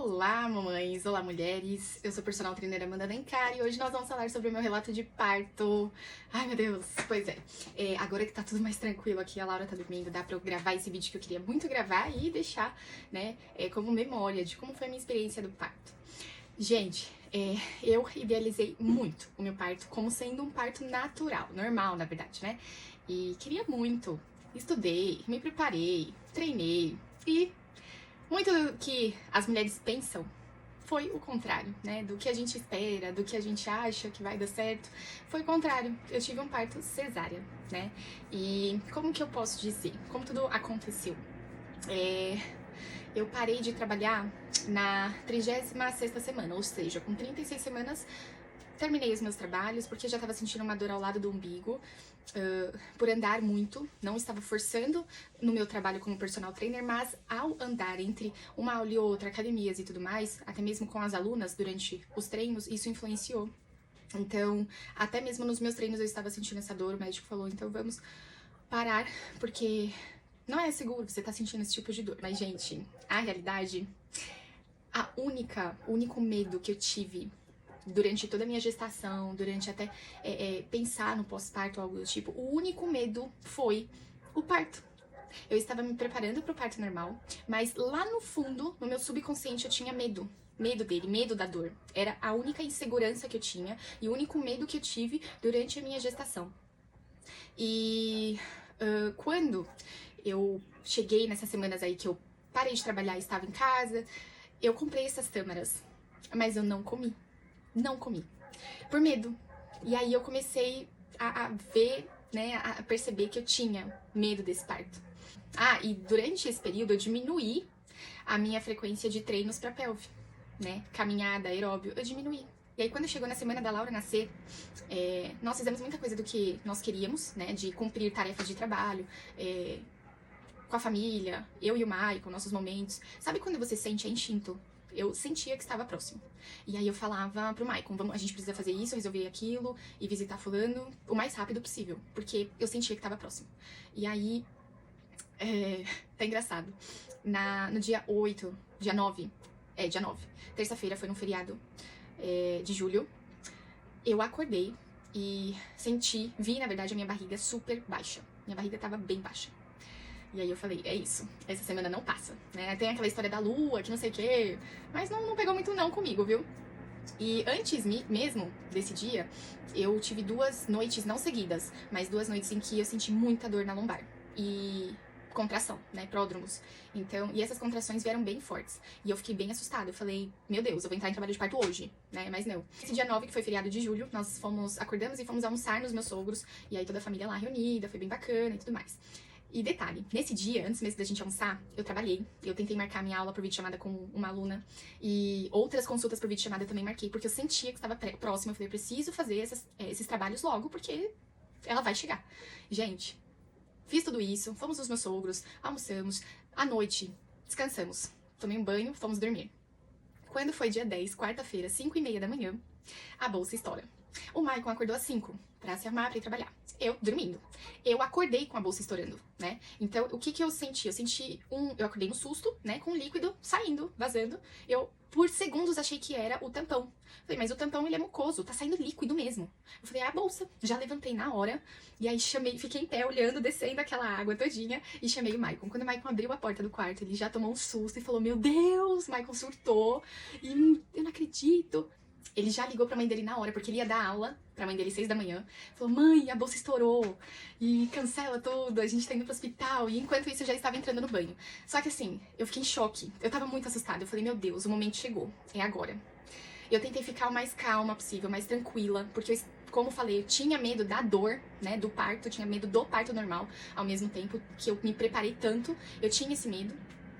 Olá, mamães! Olá, mulheres! Eu sou a personal trainer Amanda Alencar e hoje nós vamos falar sobre o meu relato de parto. Ai, meu Deus! Pois é, agora que tá tudo mais tranquilo aqui, a Laura tá dormindo, dá pra eu gravar esse vídeo que eu queria muito gravar e deixar, né, como memória de como foi a minha experiência do parto. Gente, eu idealizei muito o meu parto como sendo um parto natural, normal, na verdade, né? E queria muito. Estudei, me preparei, treinei e muito do que as mulheres pensam foi o contrário, né? Do que a gente espera, do que a gente acha que vai dar certo, foi o contrário. Eu tive um parto cesárea, né? E como que eu posso dizer? Como tudo aconteceu? Eu parei de trabalhar na 36ª semana, ou seja, com 36 semanas terminei os meus trabalhos porque já estava sentindo uma dor ao lado do umbigo, por andar muito, não estava forçando no meu trabalho como personal trainer, mas ao andar entre uma aula e outra, academias e tudo mais, até mesmo com as alunas durante os treinos, isso influenciou. Então, até mesmo nos meus treinos eu estava sentindo essa dor, o médico falou, então vamos parar, porque não é seguro você estar sentindo esse tipo de dor. Mas, gente, a realidade, o único medo que eu tive durante toda a minha gestação, durante até pensar no pós-parto, algo do tipo, o único medo foi o parto. Eu estava me preparando para o parto normal, mas lá no fundo, no meu subconsciente, eu tinha medo. Medo dele, medo da dor. Era a única insegurança que eu tinha e o único medo que eu tive durante a minha gestação. E quando eu cheguei nessas semanas aí que eu parei de trabalhar e estava em casa, eu comprei essas tâmaras, mas eu não comi. Não comi, por medo. E aí eu comecei a ver, né, a perceber que eu tinha medo desse parto. E durante esse período eu diminuí a minha frequência de treinos pra pelve, né, caminhada, aeróbio, eu diminuí. E aí quando chegou na semana da Laura nascer, nós fizemos muita coisa do que nós queríamos, né, de cumprir tarefas de trabalho, com a família, eu e o Maicon, nossos momentos. Sabe quando você sente instinto? Eu sentia que estava próximo. E aí eu falava pro Maicon, a gente precisa fazer isso, resolver aquilo e visitar fulano o mais rápido possível, porque eu sentia que estava próximo. E aí, tá engraçado. No dia 8, dia 9, terça-feira, foi num feriado de julho, eu acordei e vi, na verdade, a minha barriga super baixa. Minha barriga tava bem baixa. E aí eu falei, é isso, essa semana não passa, né? Tem aquela história da lua, que não sei o quê, mas não pegou muito não comigo, viu? E antes mesmo desse dia, eu tive 2 noites, não seguidas, mas 2 noites em que eu senti muita dor na lombar. E contração, né, pródromos. Então, e essas contrações vieram bem fortes. E eu fiquei bem assustada, eu falei, meu Deus, eu vou entrar em trabalho de parto hoje, né, mas não. Esse dia 9, que foi feriado de julho, nós acordamos e fomos almoçar nos meus sogros, e aí toda a família lá reunida, foi bem bacana e tudo mais. E detalhe, nesse dia, antes mesmo da gente almoçar, eu trabalhei. Eu tentei marcar minha aula por videochamada com uma aluna. E outras consultas por videochamada eu também marquei, porque eu sentia que estava próxima. Eu falei, eu preciso fazer esses trabalhos logo, porque ela vai chegar. Gente, fiz tudo isso, fomos nos meus sogros, almoçamos. À noite, descansamos. Tomei um banho, fomos dormir. Quando foi dia 10, quarta-feira, 5h30 da manhã, a bolsa estoura. O Maicon acordou às 5 pra se arrumar pra ir trabalhar. Eu dormindo. Eu acordei com a bolsa estourando, né? Então, o que eu senti? Eu acordei no susto, né? Com o líquido saindo, vazando. Eu, por segundos, achei que era o tampão. Falei, mas o tampão, ele é mucoso, tá saindo líquido mesmo. Eu falei, a bolsa. Já levantei na hora. E aí, fiquei em pé, olhando, descendo aquela água todinha. E chamei o Maicon. Quando o Maicon abriu a porta do quarto, ele já tomou um susto e falou, meu Deus, Maicon surtou. E eu não acredito. Ele já ligou pra mãe dele na hora, porque ele ia dar aula pra mãe dele 6 da manhã. Falou, mãe, a bolsa estourou. E cancela tudo, a gente tá indo pro hospital. E enquanto isso, eu já estava entrando no banho. Só que assim, eu fiquei em choque. Eu tava muito assustada. Eu falei, meu Deus, o momento chegou. É agora. Eu tentei ficar o mais calma possível, mais tranquila. Porque, como eu falei, eu tinha medo da dor, né, do parto. Eu tinha medo do parto normal. Ao mesmo tempo que eu me preparei tanto, eu tinha esse medo.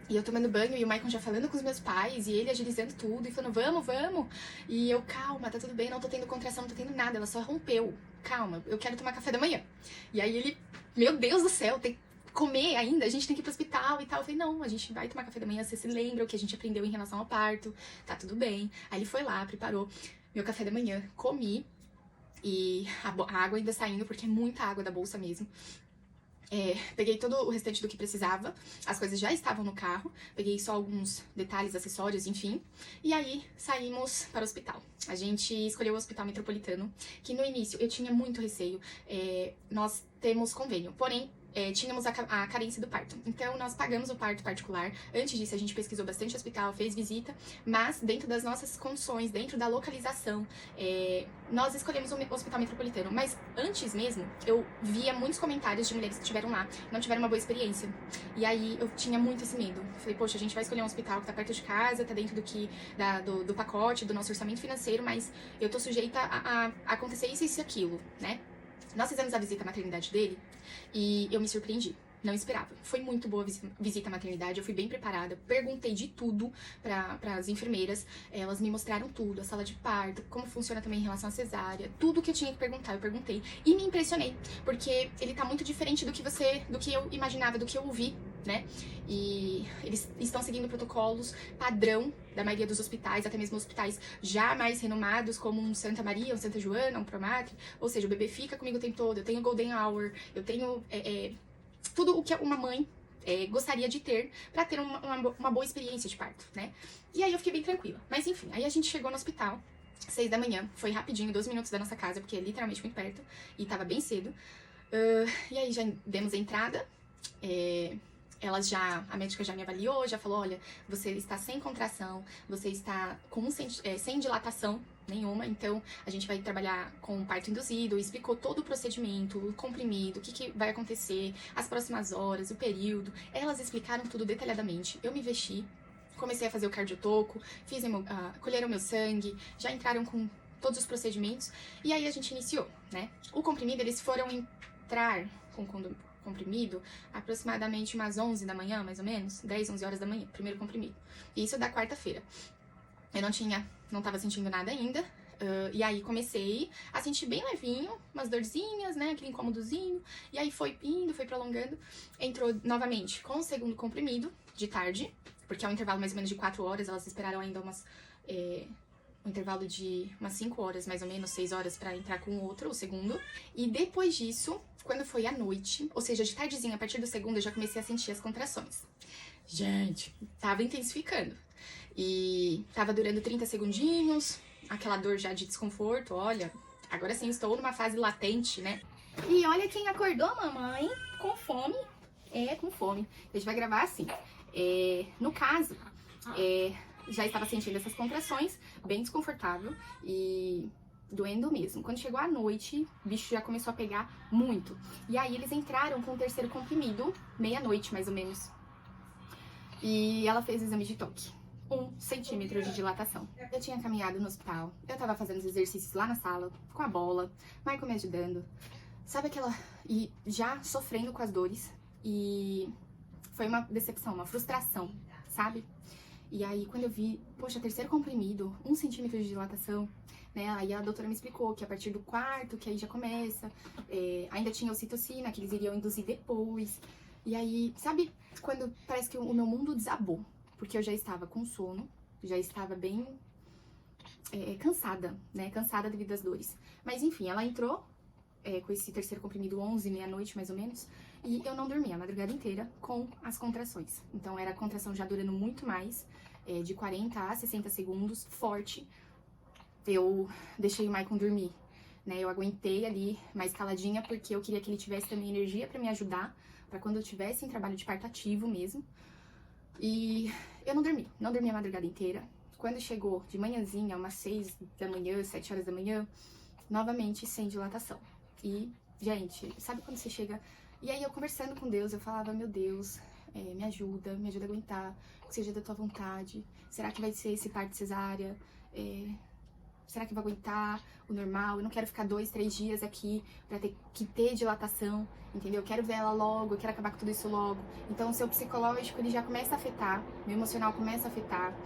E eu tomando banho, e o Maicon já falando com os meus pais, e ele agilizando tudo, e falando, vamos. E eu, calma, tá tudo bem, não tô tendo contração, não tô tendo nada, ela só rompeu. Calma, eu quero tomar café da manhã. E aí ele, meu Deus do céu, tem que comer ainda, a gente tem que ir pro hospital e tal. Eu falei, não, a gente vai tomar café da manhã, você se lembra o que a gente aprendeu em relação ao parto, tá tudo bem. Aí ele foi lá, preparou meu café da manhã, comi, e a água ainda saindo, porque é muita água da bolsa mesmo. Peguei todo o restante do que precisava, as coisas já estavam no carro, peguei só alguns detalhes, acessórios, enfim, e aí saímos para o hospital. A gente escolheu o Hospital Metropolitano, que no início eu tinha muito receio, nós temos convênio, porém, tínhamos a carência do parto. Então, nós pagamos o parto particular. Antes disso, a gente pesquisou bastante hospital, fez visita, mas dentro das nossas condições, dentro da localização, nós escolhemos o Hospital Metropolitano. Mas antes mesmo, eu via muitos comentários de mulheres que estiveram lá, não tiveram uma boa experiência. E aí, eu tinha muito esse medo. Falei, poxa, a gente vai escolher um hospital que tá perto de casa, tá dentro do pacote, do nosso orçamento financeiro, mas eu tô sujeita a acontecer isso, isso e aquilo, né? Nós fizemos a visita à maternidade dele e eu me surpreendi. Não esperava. Foi muito boa a visita à maternidade, eu fui bem preparada, perguntei de tudo para as enfermeiras, elas me mostraram tudo, a sala de parto, como funciona também em relação à cesárea, tudo que eu tinha que perguntar, eu perguntei. E me impressionei, porque ele tá muito diferente do que eu imaginava, do que eu ouvi, né? E eles estão seguindo protocolos padrão da maioria dos hospitais, até mesmo hospitais já mais renomados, como um Santa Maria, um Santa Joana, um Promatre. Ou seja, o bebê fica comigo o tempo todo, eu tenho Golden Hour, eu tenho tudo o que uma mãe gostaria de ter pra ter uma boa experiência de parto, né? E aí eu fiquei bem tranquila. Mas enfim, aí a gente chegou no hospital, 6 da manhã, foi rapidinho, 12 minutos da nossa casa, porque é literalmente muito perto, e tava bem cedo. E aí já demos a entrada, a médica já me avaliou, já falou, olha, você está sem contração, você está sem dilatação nenhuma, então a gente vai trabalhar com parto induzido, explicou todo o procedimento, o comprimido, o que vai acontecer, as próximas horas, o período, elas explicaram tudo detalhadamente, eu me vesti, comecei a fazer o cardiotoco, colheram meu sangue, já entraram com todos os procedimentos, e aí a gente iniciou, né? O comprimido, eles foram entrar com comprimido, aproximadamente umas 11 da manhã, mais ou menos, 10, 11 horas da manhã, primeiro comprimido. E isso da quarta-feira. Eu não tava sentindo nada ainda, e aí comecei a sentir bem levinho, umas dorzinhas, né, aquele incômodozinho, e aí foi indo, foi prolongando, entrou novamente com o segundo comprimido, de tarde, porque é um intervalo mais ou menos de 4 horas, elas esperaram ainda um intervalo de umas 5 horas, mais ou menos, 6 horas, pra entrar com o outro, o segundo, e depois disso, quando foi à noite, ou seja, de tardezinha, a partir do segundo, eu já comecei a sentir as contrações. Gente, tava intensificando. E tava durando 30 segundinhos, aquela dor já de desconforto, olha, agora sim estou numa fase latente, né? E olha quem acordou, mamãe, com fome. Com fome. A gente vai gravar assim. No caso, já estava sentindo essas contrações, bem desconfortável e doendo mesmo. Quando chegou a noite, o bicho já começou a pegar muito. E aí eles entraram com o terceiro comprimido, meia-noite mais ou menos. E ela fez o exame de toque. 1 centímetro de dilatação. Eu tinha caminhado no hospital, eu tava fazendo os exercícios lá na sala, com a bola, Michael me ajudando. Sabe aquela... E já sofrendo com as dores. E foi uma decepção, uma frustração, sabe? E aí, quando eu vi, poxa, terceiro comprimido, 1 centímetro de dilatação, né? Aí a doutora me explicou que a partir do quarto, que aí já começa, ainda tinha ocitocina, que eles iriam induzir depois. E aí, sabe, quando parece que o meu mundo desabou, porque eu já estava com sono, já estava bem cansada, né? Cansada devido às dores. Mas enfim, ela entrou com esse terceiro comprimido 11, meia-noite mais ou menos, e eu não dormi a madrugada inteira com as contrações. Então era a contração já durando muito mais, de 40 a 60 segundos, forte. Eu deixei o Maicon dormir, né? Eu aguentei ali mais caladinha porque eu queria que ele tivesse também energia pra me ajudar, pra quando eu tivesse em trabalho de parto ativo mesmo. E eu não dormi a madrugada inteira. Quando chegou de manhãzinha, umas 6 da manhã, 7 horas da manhã, novamente sem dilatação. E, gente, sabe quando você chega... E aí eu conversando com Deus, eu falava, meu Deus, me ajuda a aguentar, que seja da tua vontade. Será que vai ser esse parto cesárea? Será que eu vou aguentar o normal? Eu não quero ficar 2, 3 dias aqui pra ter que ter dilatação, entendeu? Eu quero ver ela logo, eu quero acabar com tudo isso logo. Então o seu psicológico, ele já começa a afetar, meu emocional começa a afetar,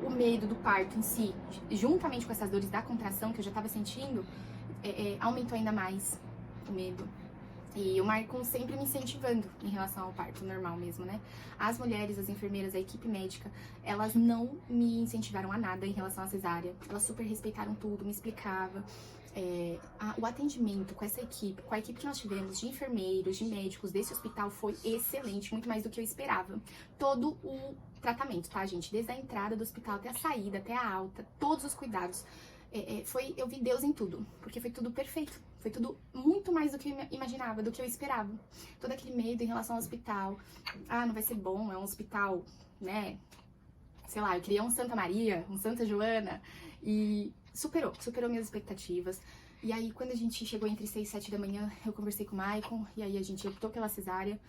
o medo do parto em si, juntamente com essas dores da contração que eu já tava sentindo, aumentou ainda mais o medo. E o Maicon sempre me incentivando em relação ao parto normal mesmo, né? As mulheres, as enfermeiras, a equipe médica, elas não me incentivaram a nada em relação à cesárea. Elas super respeitaram tudo, me explicavam. O atendimento com essa equipe, com a equipe que nós tivemos de enfermeiros, de médicos desse hospital foi excelente, muito mais do que eu esperava. Todo o tratamento, tá, gente? Desde a entrada do hospital até a saída, até a alta, todos os cuidados. Eu vi Deus em tudo, porque foi tudo perfeito. Foi tudo muito mais do que eu imaginava, do que eu esperava. Todo aquele medo em relação ao hospital. Ah, não vai ser bom, é um hospital, né? Sei lá, eu queria um Santa Maria, um Santa Joana. E superou minhas expectativas. E aí, quando a gente chegou entre 6 e 7 da manhã, eu conversei com o Maicon, e aí a gente optou pela cesárea.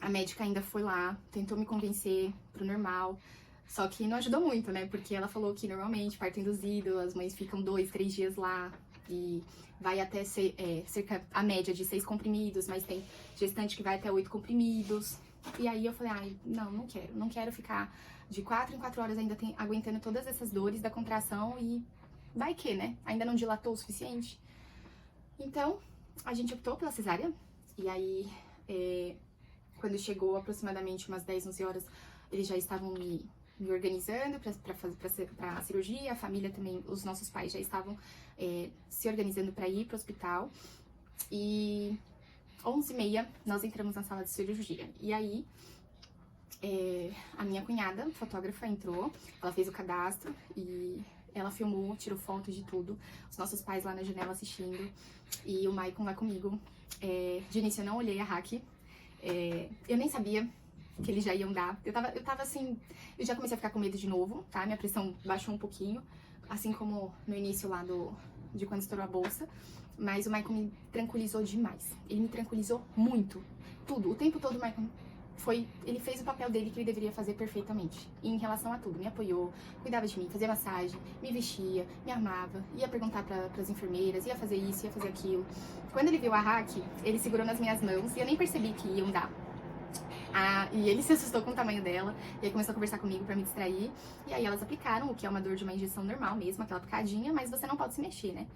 A médica ainda foi lá, tentou me convencer pro normal. Só que não ajudou muito, né? Porque ela falou que normalmente, parto induzido, as mães ficam 2, 3 dias lá e vai até cerca, a média de 6 comprimidos, mas tem gestante que vai até 8 comprimidos. E aí eu falei, ai, não quero ficar de 4 em 4 horas ainda aguentando todas essas dores da contração e vai que, né? Ainda não dilatou o suficiente. Então, a gente optou pela cesárea. E aí, quando chegou aproximadamente umas 10, 11 horas, eles já estavam me organizando para a cirurgia. A família também, os nossos pais já estavam se organizando para ir para o hospital. E 11h30, nós entramos na sala de cirurgia. E aí, a minha cunhada, fotógrafa, entrou. Ela fez o cadastro e ela filmou, tirou fotos de tudo. Os nossos pais lá na janela assistindo. E o Maicon lá comigo. De início eu não olhei a Hack. Eu nem sabia que eles já iam dar. Eu tava assim, eu já comecei a ficar com medo de novo, tá? Minha pressão baixou um pouquinho, assim como no início lá de quando estourou a bolsa. Mas o Maicon me tranquilizou demais. Ele me tranquilizou muito. Tudo. O tempo todo o Maicon ele fez o papel dele que ele deveria fazer perfeitamente. E em relação a tudo, me apoiou, cuidava de mim, fazia massagem, me vestia, me armava, ia perguntar pras enfermeiras, ia fazer isso, ia fazer aquilo. Quando ele viu a Hack, ele segurou nas minhas mãos e eu nem percebi que iam dar. E ele se assustou com o tamanho dela, e aí começou a conversar comigo pra me distrair. E aí elas aplicaram, o que é uma dor de uma injeção normal mesmo, aquela picadinha, mas você não pode se mexer, né?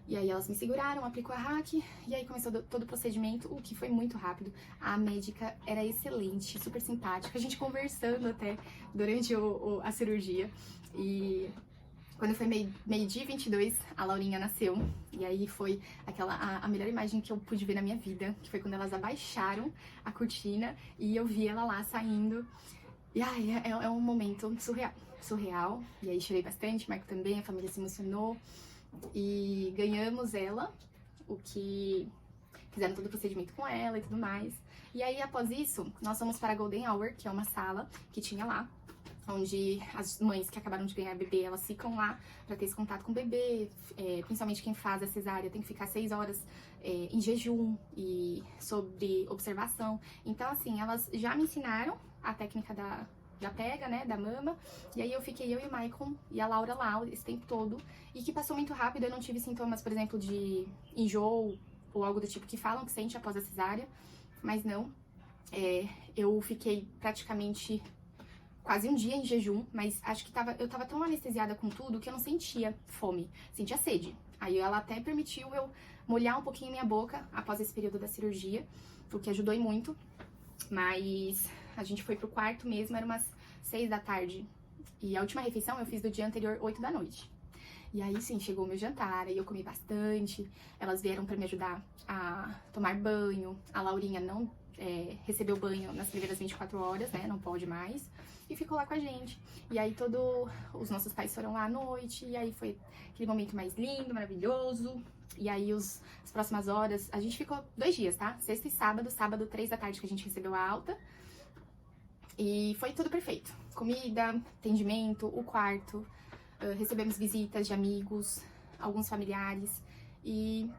E aí elas me seguraram, aplicou a Hack, e aí começou todo o procedimento, o que foi muito rápido. A médica era excelente, super simpática, a gente conversando até durante a cirurgia. E quando foi meio-dia e 22, a Laurinha nasceu. E aí foi a melhor imagem que eu pude ver na minha vida, que foi quando elas abaixaram a cortina e eu vi ela lá saindo. E ai, é um momento surreal. E aí chorei bastante, o Marco também, a família se emocionou. E ganhamos ela, fizeram todo o procedimento com ela e tudo mais. E aí, após isso, nós fomos para a Golden Hour, que é uma sala que tinha lá, onde as mães que acabaram de ganhar bebê, elas ficam lá para ter esse contato com o bebê. Principalmente quem faz a cesárea tem que ficar 6 horas em jejum e sob observação. Então, assim, elas já me ensinaram a técnica da pega, né, da mama, e aí eu e o Maicon e a Laura lá esse tempo todo, e que passou muito rápido. Eu não tive sintomas, por exemplo, de enjoo ou algo do tipo que falam que sente após a cesárea, mas não. Eu fiquei praticamente quase um dia em jejum, mas acho que eu tava tão anestesiada com tudo que eu não sentia fome, sentia sede. Aí ela até permitiu eu molhar um pouquinho minha boca após esse período da cirurgia, o que ajudou muito, mas a gente foi pro quarto mesmo, era umas 6 da tarde. E a última refeição eu fiz do dia anterior, 8 da noite. E aí sim, chegou o meu jantar, aí eu comi bastante. Elas vieram pra me ajudar a tomar banho. A Laurinha não recebeu banho nas primeiras 24 horas, né? Não pode mais. E ficou lá com a gente. E aí os nossos pais foram lá à noite. E aí foi aquele momento mais lindo, maravilhoso. E aí as próximas horas, a gente ficou 2 dias, tá? Sexta e sábado, 3 da tarde que a gente recebeu a alta. E foi tudo perfeito. Comida, atendimento, o quarto, recebemos visitas de amigos, alguns familiares. E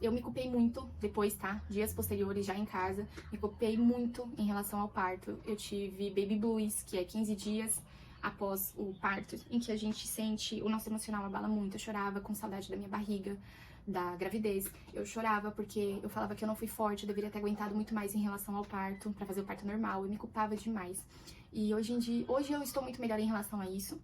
eu me culpei muito depois, tá? Dias posteriores, já em casa, me culpei muito em relação ao parto. Eu tive baby blues, que é 15 dias após o parto, em que a gente sente, o nosso emocional abala muito. Eu chorava com saudade da minha barriga, da gravidez. Eu chorava porque eu falava que eu não fui forte, eu deveria ter aguentado muito mais em relação ao parto, pra fazer o parto normal. Eu me culpava demais. E hoje eu estou muito melhor em relação a isso.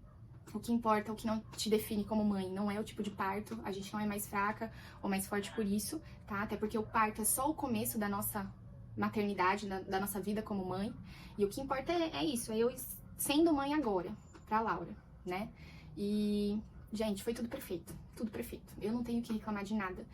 O que importa, o que não te define como mãe, não é o tipo de parto. A gente não é mais fraca ou mais forte por isso, tá? Até porque o parto é só o começo da nossa maternidade, da nossa vida como mãe. E o que importa é isso, é eu sendo mãe agora, pra Laura, né? E Gente, foi tudo perfeito, tudo perfeito. Eu não tenho que reclamar de nada.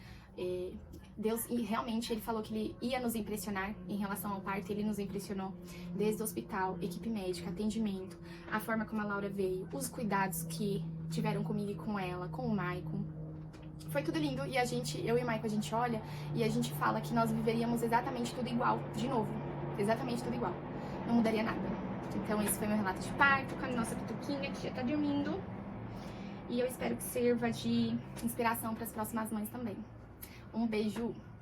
Deus, e realmente, ele falou que ele ia nos impressionar em relação ao parto, ele nos impressionou. Desde o hospital, equipe médica, atendimento, a forma como a Laura veio, os cuidados que tiveram comigo e com ela, com o Maicon. Foi tudo lindo e eu e o Maicon, a gente olha e a gente fala que nós viveríamos exatamente tudo igual, de novo. Exatamente tudo igual. Não mudaria nada. Então esse foi meu relato de parto com a nossa Pituquinha, que já tá dormindo. E eu espero que sirva de inspiração para as próximas mães também. Um beijo!